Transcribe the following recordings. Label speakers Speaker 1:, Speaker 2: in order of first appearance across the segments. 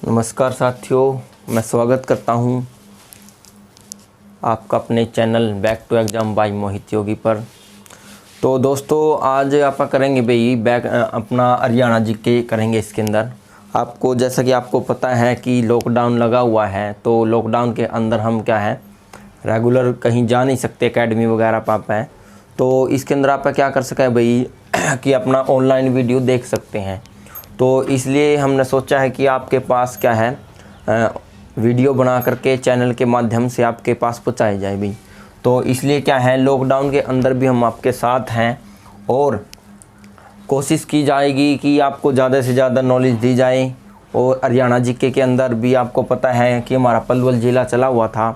Speaker 1: नमस्कार साथियों, मैं स्वागत करता हूं आपका अपने channel back to exam by Mohit Yogi पर। तो दोस्तों आज आप करेंगे अपना हरियाणा जीके करेंगे। इसके अंदर आपको जैसा कि आपको पता है कि लॉकडाउन लगा हुआ है, तो लॉकडाउन के अंदर हम क्या है रेगुलर कहीं जा नहीं सकते, एकेडमी वगैरह पापा है। तो इसके अंदर आप क्या कर सकें भाई कि अपना ऑनलाइन वीडियो देख सकते हैं। तो इसलिए हमने सोचा है कि आपके पास क्या है वीडियो बना करके चैनल के माध्यम से आपके पास पहुंचाई जाए भाई। तो इसलिए क्या है लॉकडाउन के अंदर भी हम आपके साथ हैं और कोशिश की जाएगी कि आपको ज़्यादा से ज़्यादा नॉलेज दी जाए। और हरियाणा जीके के अंदर भी आपको पता है कि हमारा पलवल ज़िला चला हुआ था,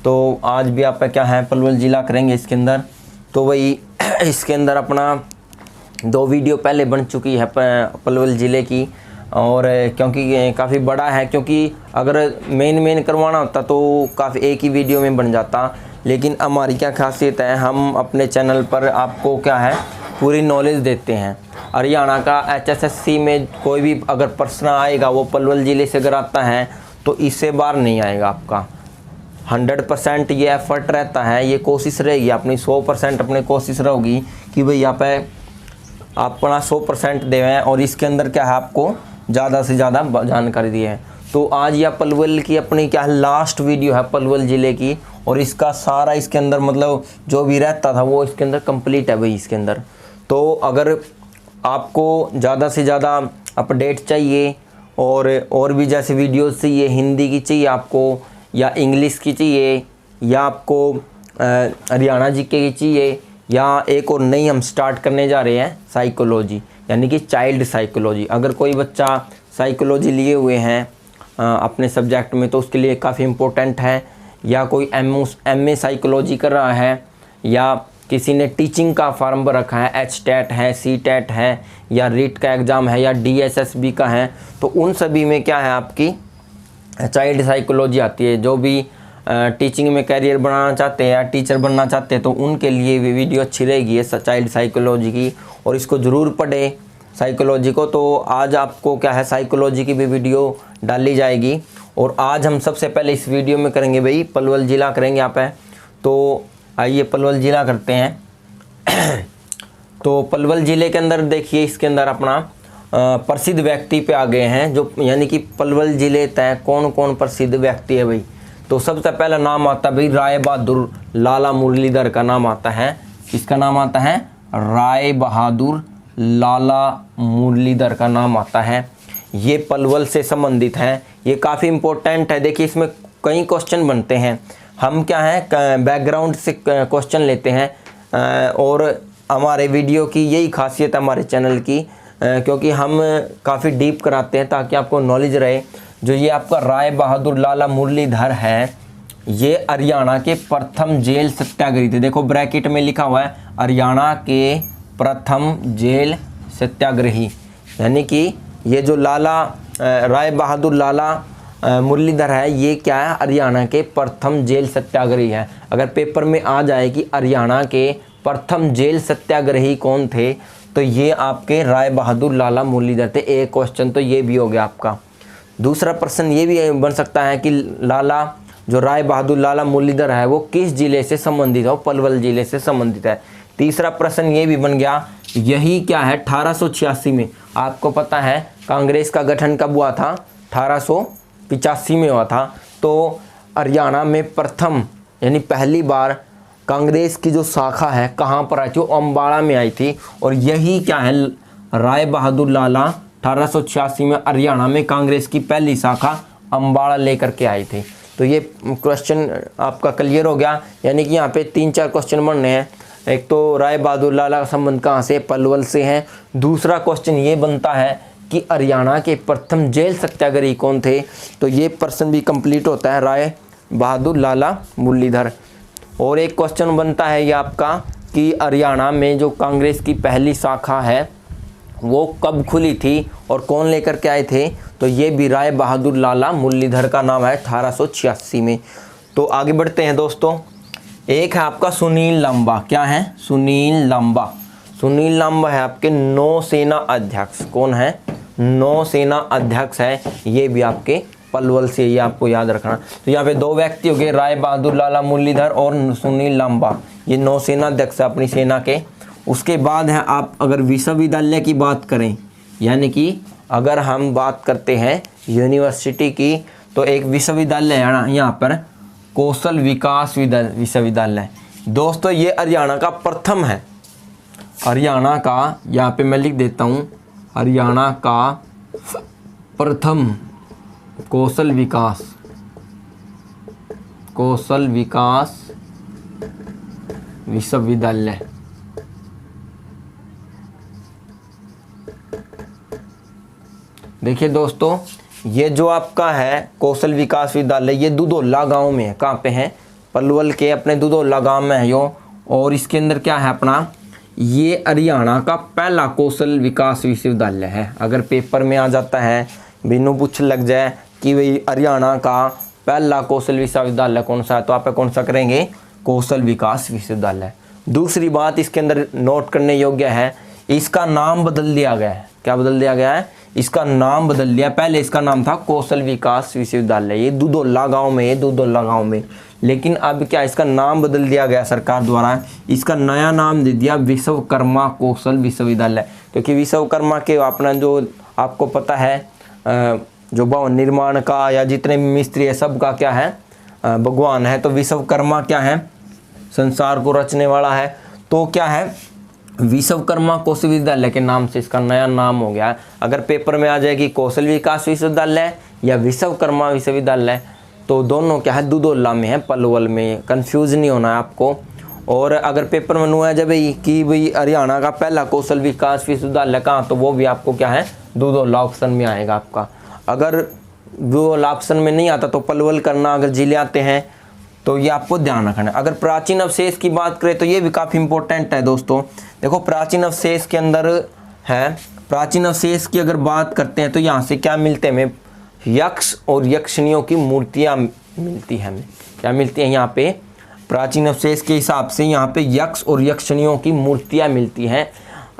Speaker 1: तो आज भी आप क्या है पलवल ज़िला करेंगे इसके अंदर। तो वही इसके अंदर अपना 2 वीडियो पहले बन चुकी है पलवल ज़िले की, और क्योंकि काफ़ी बड़ा है, क्योंकि अगर मेन करवाना होता तो काफ़ी एक ही वीडियो में बन जाता। लेकिन हमारी क्या खासियत है, हम अपने चैनल पर आपको क्या है पूरी नॉलेज देते हैं। हरियाणा का HSSC में कोई भी अगर प्रश्न आएगा वो पलवल ज़िले से अगर आता है तो इससे बाहर नहीं आएगा आपका। 100% ये एफर्ट रहता है, ये कोशिश रहेगी अपनी 100% अपनी कोशिश रहेगी कि भाई यहाँ पे अपना 100% देवें। और इसके अंदर क्या है आपको ज़्यादा से ज़्यादा जानकारी दी है। तो आज यह पलवल की अपनी क्या है लास्ट वीडियो है पलवल ज़िले की, और इसका सारा इसके अंदर मतलब जो भी रहता था वो इसके अंदर कंप्लीट है भाई इसके अंदर। तो अगर आपको ज़्यादा से ज़्यादा अपडेट चाहिए और भी जैसे वीडियोस चाहिए, हिंदी की चाहिए आपको या इंग्लिश की चाहिए या आपको हरियाणा जीके की चाहिए, या एक और नई हम स्टार्ट करने जा रहे हैं साइकोलॉजी, यानी कि चाइल्ड साइकोलॉजी। अगर कोई बच्चा साइकोलॉजी लिए हुए हैं अपने सब्जेक्ट में तो उसके लिए काफ़ी इम्पोर्टेंट है, या कोई MA साइकोलॉजी कर रहा है, या किसी ने टीचिंग का फार्म भर रखा है, HTET है, CTET है, या रीट का एग्ज़ाम है, या DSSB का है, तो उन सभी में क्या है आपकी चाइल्ड साइकोलॉजी आती है। जो भी टीचिंग में कैरियर बनाना चाहते हैं या टीचर बनना चाहते हैं तो उनके लिए भी वीडियो अच्छी रहेगी ये चाइल्ड साइकोलॉजी की, और इसको ज़रूर पढ़े साइकोलॉजी को। तो आज आपको क्या है साइकोलॉजी की भी वीडियो डाली जाएगी। और आज हम सबसे पहले इस वीडियो में करेंगे भाई पलवल ज़िला करेंगे यहाँ पे। तो आइए पलवल ज़िला करते हैं। तो पलवल ज़िले के अंदर देखिए इसके अंदर अपना प्रसिद्ध व्यक्ति पे आ गए हैं, जो यानी कि पलवल ज़िले तय कौन कौन प्रसिद्ध व्यक्ति है भाई। तो सबसे पहला नाम आता है भाई राय बहादुर लाला मुरलीधर का नाम आता है। किसका नाम आता है? राय बहादुर लाला मुरलीधर का नाम आता है। ये पलवल से संबंधित है, ये काफ़ी इम्पोर्टेंट है। देखिए इसमें कई क्वेश्चन बनते हैं, हम क्या है बैकग्राउंड से क्वेश्चन लेते हैं। और हमारे वीडियो की यही खासियत है हमारे चैनल की, क्योंकि हम काफ़ी डीप कराते हैं ताकि आपको नॉलेज रहे। जो ये आपका राय बहादुर लाला मुरलीधर है, ये हरियाणा के प्रथम जेल सत्याग्रही थे। देखो ब्रैकेट में लिखा हुआ है हरियाणा के प्रथम जेल सत्याग्रही, यानी कि ये जो राय बहादुर लाला मुरलीधर है ये क्या है हरियाणा के प्रथम जेल सत्याग्रही है। अगर पेपर में आ जाए कि हरियाणा के प्रथम जेल सत्याग्रही कौन थे तो ये आपके राय बहादुर लाला मुरलीधर थे। एक क्वेश्चन तो ये भी हो गया आपका। दूसरा प्रश्न ये भी बन सकता है कि जो राय बहादुर लाला मुरलीधर है वो किस जिले से संबंधित है? वो पलवल जिले से संबंधित है। तीसरा प्रश्न ये भी बन गया, यही क्या है 1886 में आपको पता है कांग्रेस का गठन कब हुआ था? 1885 में हुआ था। तो हरियाणा में प्रथम यानी पहली बार कांग्रेस की जो शाखा है कहाँ पर आई थी? वो अम्बाड़ा में आई थी। और यही क्या है राय बहादुर लाला 1886 में हरियाणा में कांग्रेस की पहली शाखा अम्बाड़ा लेकर के आई थी। तो ये क्वेश्चन आपका क्लियर हो गया, यानी कि यहाँ पे 3-4 क्वेश्चन बनने हैं। एक तो राय बहादुर लाला का संबंध कहाँ से? पलवल से है। दूसरा क्वेश्चन ये बनता है कि हरियाणा के प्रथम जेल सत्याग्रही कौन थे? तो ये प्रश्न भी कंप्लीट होता है राय बहादुर लाला मुरलीधर। और एक क्वेश्चन बनता है ये आपका कि हरियाणा में जो कांग्रेस की पहली शाखा है वो कब खुली थी और कौन लेकर के आए थे? तो ये भी राय बहादुर लाला मुरलीधर का नाम है 1886 में। तो आगे बढ़ते हैं दोस्तों। एक है आपका सुनील लांबा। क्या है? सुनील लांबा। सुनील लांबा है आपके नौसेना अध्यक्ष। कौन है? नौसेना अध्यक्ष है। ये भी आपके पलवल से, ये आपको याद रखना। तो यहाँ पे 2 व्यक्ति हो गए, राय बहादुर लाला मुरलीधर और सुनील लांबा, ये नौसेना अध्यक्ष अपनी सेना के। उसके बाद है आप अगर विश्वविद्यालय की बात करें, यानी कि अगर हम बात करते हैं यूनिवर्सिटी की, तो एक विश्वविद्यालय है ना यहाँ पर, कौशल विकास विश्वविद्यालय। दोस्तों ये हरियाणा का प्रथम है, हरियाणा का, यहाँ पे मैं लिख देता हूँ, हरियाणा का प्रथम कौशल विकास विश्वविद्यालय। देखिए दोस्तों, ये जो आपका है कौशल विकास विद्यालय, ये दुधौला गांव में है। कहाँ पे है? पलवल के अपने दुधौला गांव में है यो। और इसके अंदर क्या है अपना, ये हरियाणा का पहला कौशल विकास विश्वविद्यालय है। अगर पेपर में आ जाता है, बिनु पूछ लग जाए कि भाई हरियाणा का पहला कौशल विश्वविद्यालय कौन सा है, तो आप कौन सा करेंगे? कौशल विकास विश्वविद्यालय। दूसरी बात इसके अंदर नोट करने योग्य है, इसका नाम बदल दिया गया है। क्या बदल दिया गया है? इसका नाम बदल दिया। पहले इसका नाम था कौशल विकास विश्वविद्यालय, ये दुधौला गांव में, लेकिन अब क्या, इसका नाम बदल दिया गया सरकार द्वारा। इसका नया नाम दे दिया विश्वकर्मा कौशल विश्वविद्यालय, क्योंकि विश्वकर्मा के अपना जो आपको पता है जो भवन निर्माण का या जितने भी मिस्त्री है सबका क्या है, भगवान है। तो विश्वकर्मा क्या है? संसार को रचने वाला है। तो क्या है, विश्वकर्मा कौशल विश्वविद्यालय के नाम से इसका नया नाम हो गया। अगर पेपर में आ जाएगी कौशल विकास विश्वविद्यालय या विश्वकर्मा विश्वविद्यालय, तो दोनों क्या है, दुधौला में है, पलवल में, कंफ्यूज नहीं होना है आपको। और अगर पेपर में नु आ जाए कि भाई हरियाणा का पहला कौशल विकास विश्वविद्यालय कहाँ, तो वो भी आपको क्या है, दुधौला ऑप्शन में आएगा आपका। अगर वो ऑप्शन में नहीं आता तो पलवल करना, अगर जिले आते हैं तो ये आपको ध्यान रखना है। अगर प्राचीन अवशेष की बात करें तो ये भी काफ़ी इंपॉर्टेंट है दोस्तों। देखो प्राचीन अवशेष के अंदर है, प्राचीन अवशेष की अगर बात करते हैं तो यहाँ से क्या मिलते हैं हमें, यक्ष और यक्षिणियों की मूर्तियाँ मिलती हैं हमें। क्या मिलती हैं यहाँ पे? प्राचीन अवशेष के हिसाब से यहाँ पे यक्ष और यक्षिणियों की मूर्तियाँ मिलती हैं।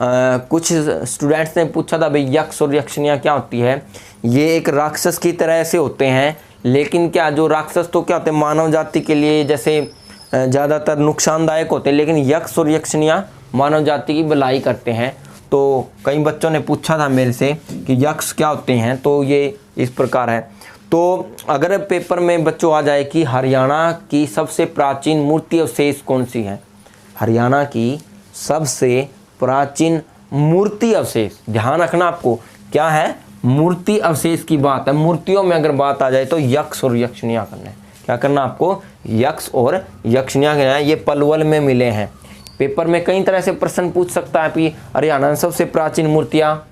Speaker 1: कुछ स्टूडेंट्स ने पूछा था भाई यक्ष और यक्षिणियाँ क्या होती है? ये एक राक्षस की तरह से होते हैं, लेकिन क्या जो राक्षस तो क्या होते हैं, मानव जाति के लिए जैसे ज़्यादातर नुकसानदायक होते हैं, लेकिन यक्ष और यक्षिणियाँ मानव जाति की भलाई करते हैं। तो कई बच्चों ने पूछा था मेरे से कि यक्ष क्या होते हैं, तो ये इस प्रकार है। तो अगर पेपर में बच्चों आ जाए कि हरियाणा की सबसे प्राचीन मूर्ति अवशेष कौन सी है, हरियाणा की सबसे प्राचीन मूर्ति अवशेष, ध्यान रखना आपको क्या है, मूर्ति अवशेष की बात है। मूर्तियों में अगर बात आ जाए तो यक्ष और यक्षिणियाँ करना है। क्या करना आपको? यक्ष और यक्षिणियाँ करना है। ये पलवल में मिले हैं। पेपर में कई तरह से प्रश्न पूछ सकता है कि हरियाणा में सबसे प्राचीन मूर्तियाँ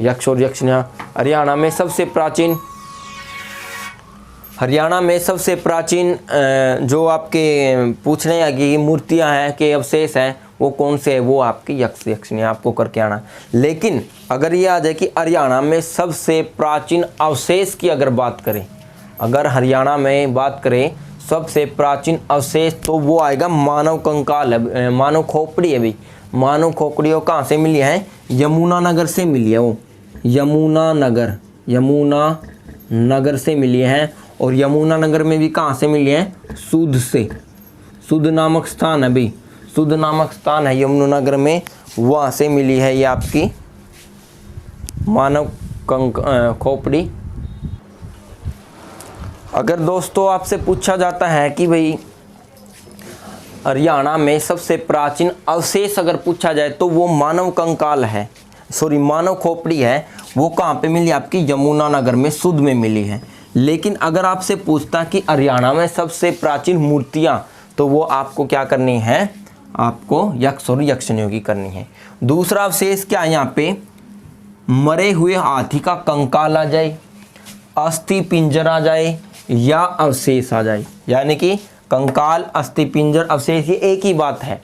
Speaker 1: यक्ष और यक्षिणियाँ, हरियाणा में सबसे प्राचीन जो आपके पूछने आगे मूर्तियाँ हैं के अवशेष हैं वो कौन से है, वो आपकी यक्ष यक्षिणियाँ आपको करके आना। लेकिन अगर ये आ जाए कि हरियाणा में सबसे प्राचीन अवशेष की अगर बात करें, अगर हरियाणा में बात करें सबसे प्राचीन अवशेष, तो वो आएगा मानव कंकाल है, मानव खोपड़ी है भाई। मानव खोपड़ी वो कहाँ से मिली है? यमुनानगर से मिली है। वो यमुनानगर से मिली है। और यमुनानगर में भी कहाँ से मिली है? सुध से। सुध नामक स्थान है भाई, सुध नामक स्थान है यमुनानगर में, वहाँ से मिली है ये आपकी मानव खोपड़ी। अगर दोस्तों आपसे पूछा जाता है कि भाई हरियाणा में सबसे प्राचीन अवशेष अगर पूछा जाए तो वो मानव कंकाल है, मानव खोपड़ी है, वो कहाँ पे मिली? आपकी यमुनानगर में, सुध में मिली है। लेकिन अगर आपसे पूछता कि हरियाणा में सबसे प्राचीन मूर्तियाँ, तो वो आपको क्या करनी है? आपको यक्ष और यक्षिणियों की करनी है। दूसरा अवशेष क्या है यहाँ पे? मरे हुए हाथी का कंकाल आ जाए, अस्थि पिंजर आ जाए या अवशेष आ जाए। यानी कि कंकाल, अस्थि पिंजर, अवशेष, ये एक ही बात है।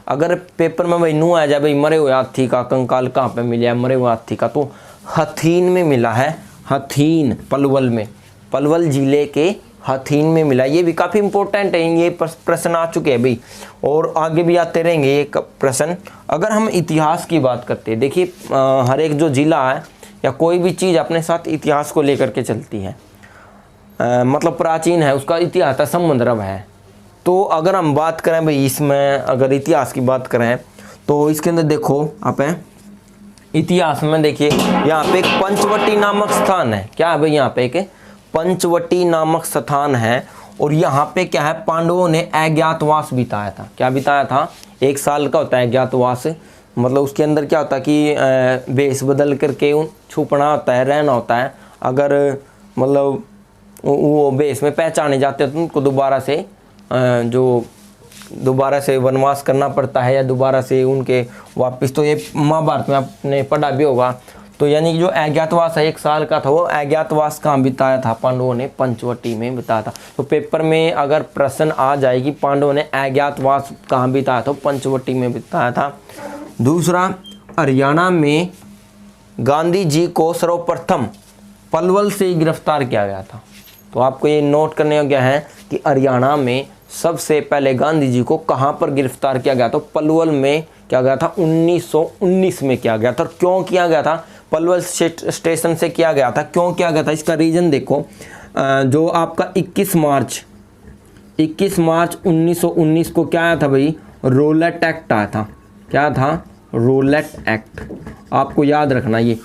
Speaker 1: अगर पेपर में भाई नू आ जाए भाई मरे हुए हाथी का कंकाल कहाँ पे मिला है, मरे हुए हाथी का, तो हथीन में मिला है। हथीन पलवल में, पलवल जिले के हथीन में मिला। ये भी काफ़ी इंपॉर्टेंट है, ये प्रश्न आ चुके हैं भाई और आगे भी आते रहेंगे ये प्रश्न। अगर हम इतिहास की बात करते हैं, देखिए हर एक जो ज़िला है या कोई भी चीज़ अपने साथ इतिहास को लेकर के चलती है। मतलब प्राचीन है, उसका इतिहास था समुद्रव है। तो अगर हम बात करें भाई इसमें, अगर इतिहास की बात करें तो इसके अंदर देखो आप है, इतिहास में देखिए यहाँ पे एक पंचवटी नामक स्थान है। क्या है भाई, यहाँ पे एक पंचवटी नामक स्थान है। और यहाँ पे क्या है, पांडवों ने अज्ञातवास बिताया था। क्या बिताया था, 1 साल का होता है अज्ञातवास। मतलब उसके अंदर क्या होता है कि वेश बदल करके छुपना होता है, रहना होता है। अगर मतलब वो वेश में पहचाने जाते हैं तो उनको दोबारा से वनवास करना पड़ता है, या दोबारा से उनके वापस। तो ये महाभारत में आपने पढ़ा भी होगा। तो यानी कि जो अज्ञातवास है 1 साल का था, वो अज्ञातवास कहाँ बिताया था, पांडवों ने पंचवटी में बिताया था। तो पेपर में अगर प्रश्न आ जाए कि पांडवों ने अज्ञातवास कहाँ बिताया था, पंचवटी में बिताया था। दूसरा, हरियाणा में गांधी जी को सर्वप्रथम पलवल से गिरफ्तार किया गया था। तो आपको ये नोट करने योग्य है कि हरियाणा में सबसे पहले गांधी जी को कहाँ पर गिरफ्तार किया गया, तो पलवल में किया गया था, 1919 में किया गया था। और क्यों किया गया था, पलवल स्टेशन से किया गया था, क्यों किया गया था, इसका रीज़न देखो। जो आपका 21 मार्च 1919 को क्या आया था भाई, रोलेट एक्ट आया था। क्या था, रोलेट एक्ट, आपको याद रखना ये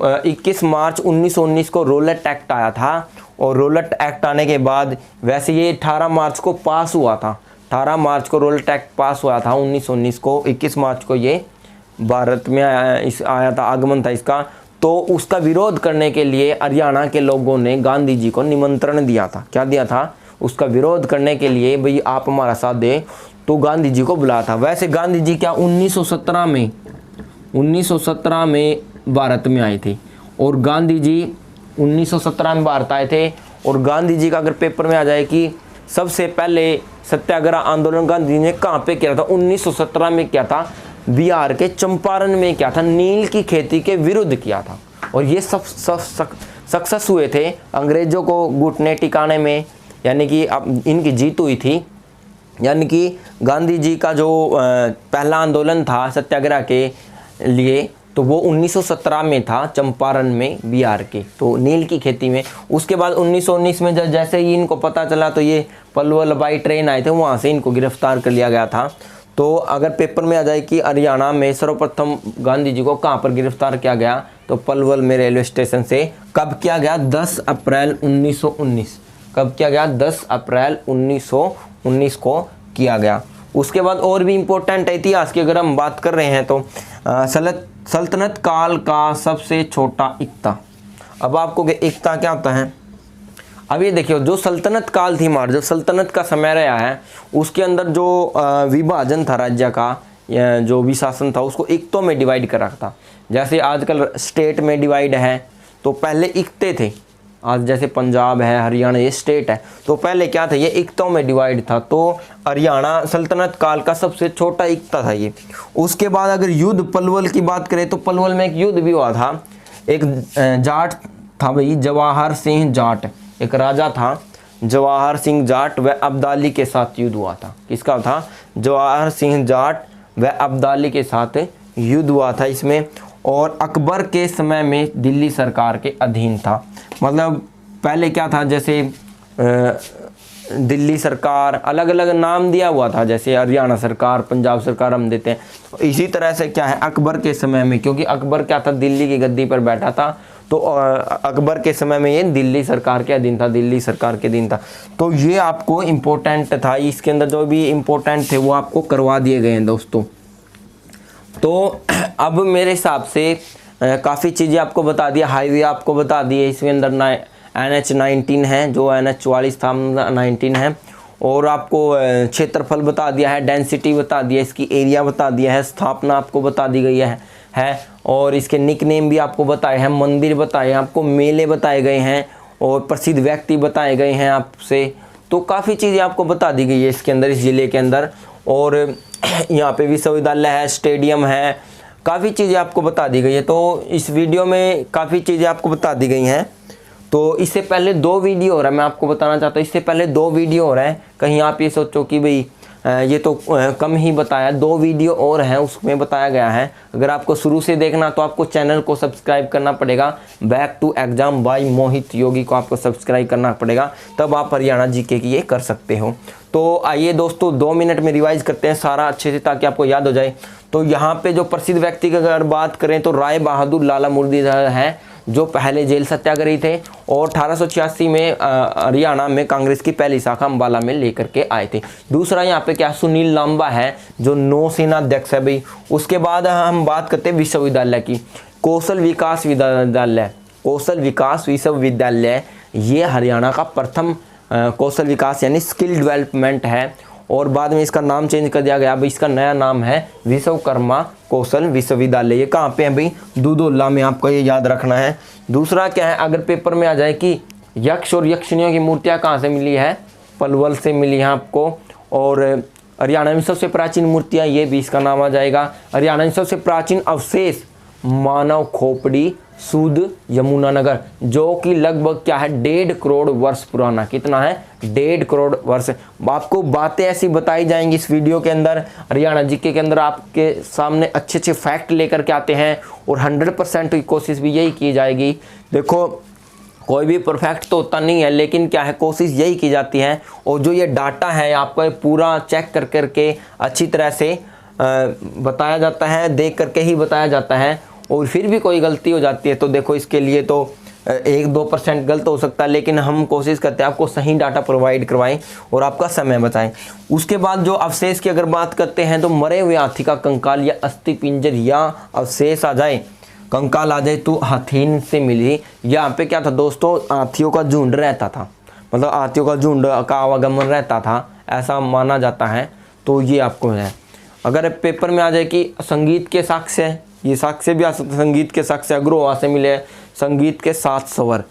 Speaker 1: 21 मार्च 1919 को रोलेट एक्ट आया था। और रोलेट एक्ट आने के बाद, वैसे ये 18 मार्च को पास हुआ था, 18 मार्च को रोलेट एक्ट पास हुआ था 1919 को। 21 मार्च को ये भारत में आया था, आगमन था इसका। तो उसका विरोध करने के लिए हरियाणा के लोगों ने गांधी जी को निमंत्रण दिया था। क्या दिया था, उसका विरोध करने के लिए, भाई आप हमारा साथ दें, तो गांधी जी को बुलाया था। वैसे गांधी जी क्या 1917 में भारत में आए थे। और गांधी जी 1917 में भारत आए थे। और गांधी जी का अगर पेपर में आ जाए कि सबसे पहले सत्याग्रह आंदोलन गांधी जी ने कहाँ पे किया था, 1917 में किया था, बिहार के चंपारण में किया था, नील की खेती के विरुद्ध किया था। और ये सब सक्सेस हुए थे, अंग्रेजों को घुटने टिकाने में, यानी कि अब इनकी जीत हुई थी। यानी कि गांधी जी का जो पहला आंदोलन था सत्याग्रह के लिए, तो वो 1917 में था, चंपारण में, बिहार के, तो नील की खेती में। उसके बाद 1919 में जैसे ही इनको पता चला, तो ये पलवल बाई ट्रेन आए थे, वहाँ से इनको गिरफ्तार कर लिया गया था। तो अगर पेपर में आ जाए कि हरियाणा में सर्वप्रथम गांधी जी को कहाँ पर गिरफ्तार किया गया, तो पलवल में रेलवे स्टेशन से। कब किया गया, 10 अप्रैल 1919। कब किया गया, 10 अप्रैल 1919 को किया गया। उसके बाद और भी इम्पोर्टेंट इतिहास की अगर हम बात कर रहे हैं, तो सल्तनत काल का सबसे छोटा इक्ता। अब आपको इक्ता क्या होता है, अब ये देखियो, जो सल्तनत काल थी हमारा, जो सल्तनत का समय रहा है, उसके अंदर जो विभाजन था राज्य का, जो भी शासन था, उसको इक्तों में डिवाइड कर रखा था। जैसे आजकल स्टेट में डिवाइड है, तो पहले इक्ते थे। आज जैसे पंजाब है, हरियाणा, ये स्टेट है, तो पहले क्या था, ये इक्तों में डिवाइड था। तो हरियाणा सल्तनत काल का सबसे छोटा इक्ता था ये। उसके बाद अगर युद्ध पलवल की बात करें, तो पलवल में एक युद्ध भी हुआ था। एक जाट था भाई, जवाहर सिंह जाट, एक राजा था जवाहर सिंह जाट, व अब्दाली के साथ युद्ध हुआ था। किसका था, जवाहर सिंह जाट व अब्दाली के साथ युद्ध हुआ था इसमें। और अकबर के समय में दिल्ली सरकार के अधीन था। मतलब पहले क्या था, जैसे दिल्ली सरकार, अलग अलग नाम दिया हुआ था, जैसे हरियाणा सरकार, पंजाब सरकार हम देते हैं। तो इसी तरह से क्या है, अकबर के समय में, क्योंकि अकबर क्या था, दिल्ली की गद्दी पर बैठा था, तो अकबर के समय में ये दिल्ली सरकार के अधीन था, दिल्ली सरकार के अधीन था। तो ये आपको इम्पोर्टेंट था, इसके अंदर जो भी इम्पोर्टेंट थे वो आपको करवा दिए गए हैं दोस्तों। तो अब मेरे हिसाब से काफ़ी चीज़ें आपको बता दिया, हाईवे आपको बता दिए, इसके अंदर NH 19 है, जो NH 44 था 19 है। और आपको क्षेत्रफल बता दिया है, डेंसिटी बता दिया, इसकी एरिया बता दिया है, स्थापना आपको बता दी गई है। और इसके निक नेम भी आपको बताए हैं, मंदिर बताए हैं आपको, मेले बताए गए हैं, और प्रसिद्ध व्यक्ति बताए गए हैं आपसे। तो काफ़ी चीज़ें आपको बता दी गई है इसके अंदर, इस ज़िले के अंदर। और यहाँ पे विश्वविद्यालय है, स्टेडियम है, काफ़ी चीज़ें आपको बता दी गई है। तो इस वीडियो में काफ़ी चीज़ें आपको बता दी गई हैं। तो इससे पहले 2 वीडियो हो रहा है, मैं आपको बताना चाहता हूँ, इससे पहले 2 वीडियो हो रहा है। कहीं आप ये सोचो कि भाई ये तो कम ही बताया, 2 वीडियो और हैं उसमें बताया गया है। अगर आपको शुरू से देखना तो आपको चैनल को सब्सक्राइब करना पड़ेगा। Back to exam by Mohit योगी को आपको सब्सक्राइब करना पड़ेगा, तब आप हरियाणा जीके की ये कर सकते हो। तो आइए दोस्तों 2 मिनट में रिवाइज करते हैं सारा अच्छे से, ताकि आपको याद हो जाए। तो यहाँ पे जो प्रसिद्ध व्यक्ति की अगर बात करें तो राय बहादुर लाला मुरलीधर हैं, जो पहले जेल सत्याग्रही थे और 1886 में हरियाणा में कांग्रेस की पहली शाखा अम्बाला में लेकर के आए थे। दूसरा यहाँ पे क्या सुनील लांबा है, जो नौसेना अध्यक्ष है भाई। उसके बाद हम बात करते हैं विश्वविद्यालय की, कौशल विकास विश्वविद्यालय। कौशल विकास विश्वविद्यालय ये हरियाणा का प्रथम कौशल विकास यानी स्किल डेवलपमेंट है, और बाद में इसका नाम चेंज कर दिया गया। भाई इसका नया नाम है विश्वकर्मा कौशल विश्वविद्यालय। ये कहाँ पे है भाई? दूधोला में, आपको ये याद रखना है। दूसरा क्या है, अगर पेपर में आ जाए कि यक्ष और यक्षिणियों की मूर्तियाँ कहाँ से मिली है, पलवल से मिली है आपको। और हरियाणा में सबसे प्राचीन मूर्तियाँ, ये भी इसका नाम आ जाएगा। हरियाणा में सबसे प्राचीन अवशेष मानव खोपड़ी सूद यमुनानगर, जो कि लगभग क्या है 1.5 करोड़ वर्ष पुराना। कितना है? 1.5 करोड़ वर्ष। आपको बातें ऐसी बताई जाएंगी इस वीडियो के अंदर, हरियाणा जीके के अंदर आपके सामने अच्छे अच्छे फैक्ट लेकर के आते हैं, और 100% की कोशिश भी यही की जाएगी। देखो कोई भी परफेक्ट तो होता नहीं है, लेकिन क्या है कोशिश यही की जाती है। और जो ये डाटा है आपको पूरा चेक कर करके अच्छी तरह से बताया जाता है, देख करके ही बताया जाता है। और फिर भी कोई गलती हो जाती है तो देखो इसके लिए तो 1-2% गलत हो सकता है, लेकिन हम कोशिश करते हैं आपको सही डाटा प्रोवाइड करवाएं और आपका समय बचाएं। उसके बाद जो अवशेष की अगर बात करते हैं तो मरे हुए हाथी का कंकाल या अस्थि पिंजर या अवशेष आ जाए, कंकाल आ जाए तो हाथी से मिली। यहाँ पे क्या था दोस्तों, हाथियों का झुंड रहता था, मतलब हाथियों का झुंड का आवागमन रहता था, ऐसा माना जाता है। तो ये आपको है। अगर पेपर में आ जाए कि संगीत के साक्ष्य, ये साक्ष्य भी आ सकते, संगीत के साक्ष्य अग्रवाह से मिले, संगीत के 7 स्वर।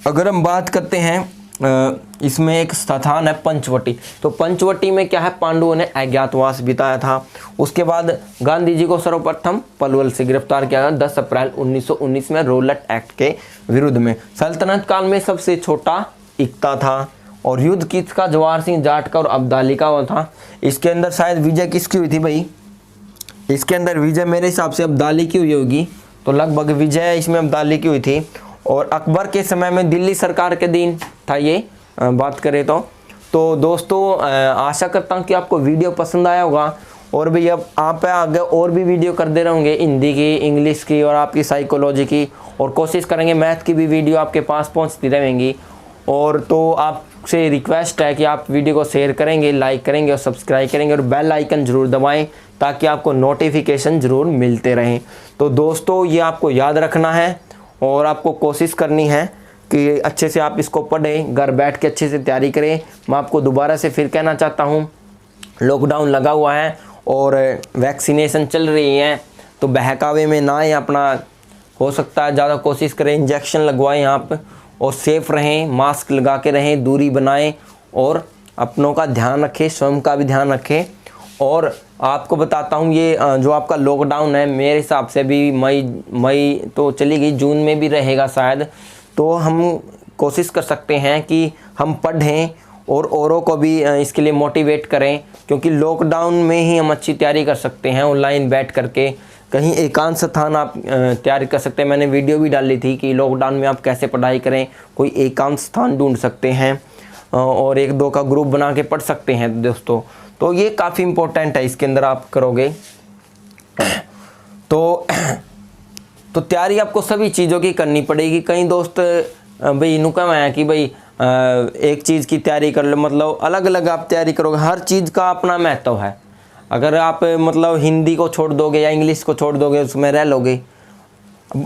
Speaker 1: अगर हम बात करते हैं इसमें एक स्थान है पंचवटी, तो पंचवटी में क्या है पांडवों ने अज्ञातवास बिताया था। उसके बाद गांधी जी को सर्वप्रथम पलवल से गिरफ्तार किया गया 10 अप्रैल 1919 में रोलट एक्ट के विरुद्ध में। सल्तनत काल में सबसे छोटा इक्ता था, और युद्ध किसका? जवाहर सिंह जाट का और अब्दाली का हुआ था। इसके अंदर शायद विजय किसकी हुई थी भाई? इसके अंदर विजय मेरे हिसाब से अब्दाली की हुई होगी, तो लगभग विजय इसमें अब्दाली की हुई थी। और अकबर के समय में दिल्ली सरकार के दिन था ये बात करें तो दोस्तों आशा करता हूँ कि आपको वीडियो पसंद आया होगा। और भी अब आप आगे और भी वीडियो करते रहेंगे, हिंदी की, इंग्लिश की और आपकी साइकोलॉजी की, और कोशिश करेंगे मैथ की भी वीडियो आपके पास पहुँचती रहेंगी। और तो आपसे रिक्वेस्ट है कि आप वीडियो को शेयर करेंगे, लाइक करेंगे और सब्सक्राइब करेंगे, और बेल आइकन ज़रूर दबाएं ताकि आपको नोटिफिकेशन ज़रूर मिलते रहें। तो दोस्तों ये आपको याद रखना है और आपको कोशिश करनी है कि अच्छे से आप इसको पढ़ें, घर बैठ के अच्छे से तैयारी करें। मैं आपको दोबारा से फिर कहना चाहता हूँ, लॉकडाउन लगा हुआ है और वैक्सीनेशन चल रही है, तो बहकावे में ना आए। अपना हो सकता है ज़्यादा कोशिश करें, इंजेक्शन लगवाएं आप, और सेफ़ रहें, मास्क लगा के रहें, दूरी बनाएं, और अपनों का ध्यान रखें, स्वयं का भी ध्यान रखें। और आपको बताता हूँ ये जो आपका लॉकडाउन है, मेरे हिसाब से भी मई तो चली गई, जून में भी रहेगा शायद। तो हम कोशिश कर सकते हैं कि हम पढ़ें और औरों को भी इसके लिए मोटिवेट करें, क्योंकि लॉकडाउन में ही हम अच्छी तैयारी कर सकते हैं। ऑनलाइन बैठ करके कहीं एकांत स्थान आप तैयारी कर सकते हैं। मैंने वीडियो भी डाली थी कि लॉकडाउन में आप कैसे पढ़ाई करें, कोई एकांत स्थान ढूंढ सकते हैं और 1-2 का ग्रुप बना के पढ़ सकते हैं दोस्तों। तो ये काफ़ी इम्पोर्टेंट है, इसके अंदर आप करोगे तो तैयारी आपको सभी चीज़ों की करनी पड़ेगी। कई दोस्त भाई नुका है कि भाई एक चीज़ की तैयारी कर लो, मतलब अलग अलग आप तैयारी करोगे। हर चीज़ का अपना महत्व है। अगर आप मतलब हिंदी को छोड़ दोगे या इंग्लिश को छोड़ दोगे, उसमें रह लोगे।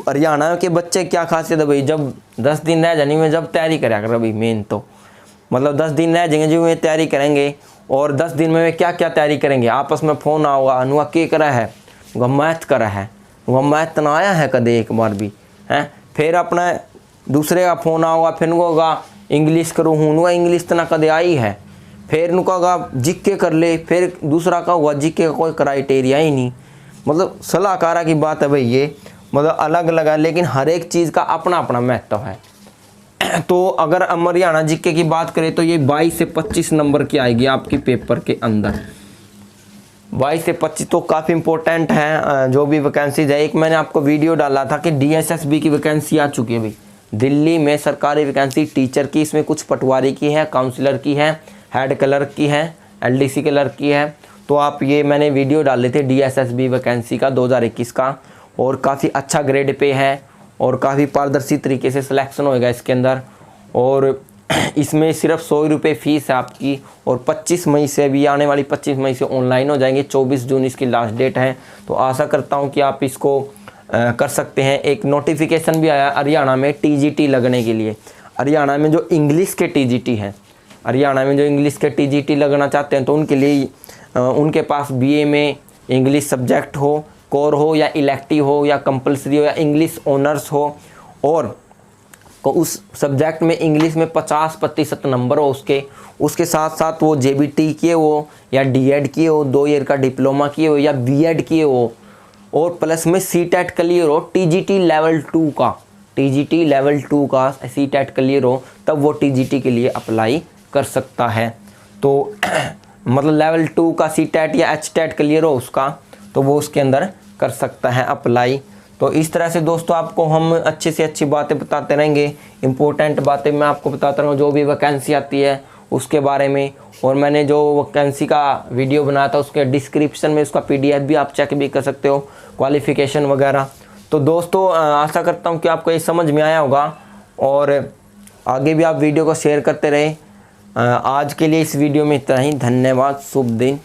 Speaker 1: हरियाणा के बच्चे क्या खासियत है भाई, जब 10 दिन रह जाने में जब तैयारी करा कर भाई, मेन तो मतलब 10 दिन रह जाएंगे जो में तैयारी करेंगे, और 10 दिन में क्या क्या तैयारी करेंगे। आपस में फ़ोन आओगा, अनुआ के करा है, वह मैथ करा है, वह मैथ ना आया है कदे एक बार भी हैं। फिर अपना दूसरे का फ़ोन आओगा, फिर होगा इंग्लिश करूँ हूँ, इंग्लिश तो ना कदे आई है। फिर नुका जिक्के कर ले, फिर दूसरा का हुआ जिक्के का कोई क्राइटेरिया ही नहीं। मतलब सलाहकारा की बात है भाई ये, मतलब अलग अलग है, लेकिन हर एक चीज़ का अपना अपना महत्व है। तो अगर हम हरियाणा जीके की बात करें तो ये 22 से 25 नंबर की आएगी आपकी पेपर के अंदर। 22 से 25 तो काफ़ी इंपॉर्टेंट है जो भी वैकेंसीज है। एक मैंने आपको वीडियो डाला था कि DSSB की वैकेंसी आ चुकी है भाई, दिल्ली में सरकारी वैकेंसी टीचर की। इसमें कुछ पटवारी की है, काउंसलर की है, हेड क्लर्क की है, LDC क्लर्क की है। तो आप ये मैंने वीडियो डाले थे DSSB वैकेंसी का 2021 का, और काफ़ी अच्छा ग्रेड पे है और काफ़ी पारदर्शी तरीके से सिलेक्शन होएगा इसके अंदर। और इसमें सिर्फ 100 रुपये फ़ीस है आपकी, और 25 मई से भी, आने वाली 25 मई से ऑनलाइन हो जाएंगे। 24 जून इसकी लास्ट डेट है। तो आशा करता हूँ कि आप इसको कर सकते हैं। एक नोटिफिकेशन भी आया हरियाणा में TGT लगने के लिए। हरियाणा में जो इंग्लिश के TGT हैं, हरियाणा में जो इंग्लिश के TGT लगना चाहते हैं तो उनके लिए उनके पास BA में इंग्लिश सब्जेक्ट हो, कोर हो या इलेक्टिव हो या कंपलसरी हो या इंग्लिश ऑनर्स हो, और उस सब्जेक्ट में इंग्लिश में 50% नंबर हो उसके साथ साथ वो JBT किए हो या DED किए हो, 2 ईयर का डिप्लोमा किए हो या BEd किए हो, और प्लस में CTET क्लियर हो, TGT लेवल 2 का, TGT लेवल 2 का CTET क्लियर हो, तब वो TGT के लिए अप्लाई कर सकता है। तो मतलब लेवल 2 का CTET या HTET क्लियर हो उसका, तो वो उसके अंदर कर सकता है अप्लाई। तो इस तरह से दोस्तों आपको हम अच्छी से अच्छी बातें बताते रहेंगे, इंपॉर्टेंट बातें मैं आपको बताता रहूँ, जो भी वैकेंसी आती है उसके बारे में। और मैंने जो वैकेंसी का वीडियो बनाया था उसके डिस्क्रिप्शन में उसका PDF भी आप चेक भी कर सकते हो, क्वालिफ़िकेशन वगैरह। तो दोस्तों आशा करता हूँ कि आपको ये समझ में आया होगा, और आगे भी आप वीडियो को शेयर करते रहें। आज के लिए इस वीडियो में इतना ही। धन्यवाद, शुभ दिन।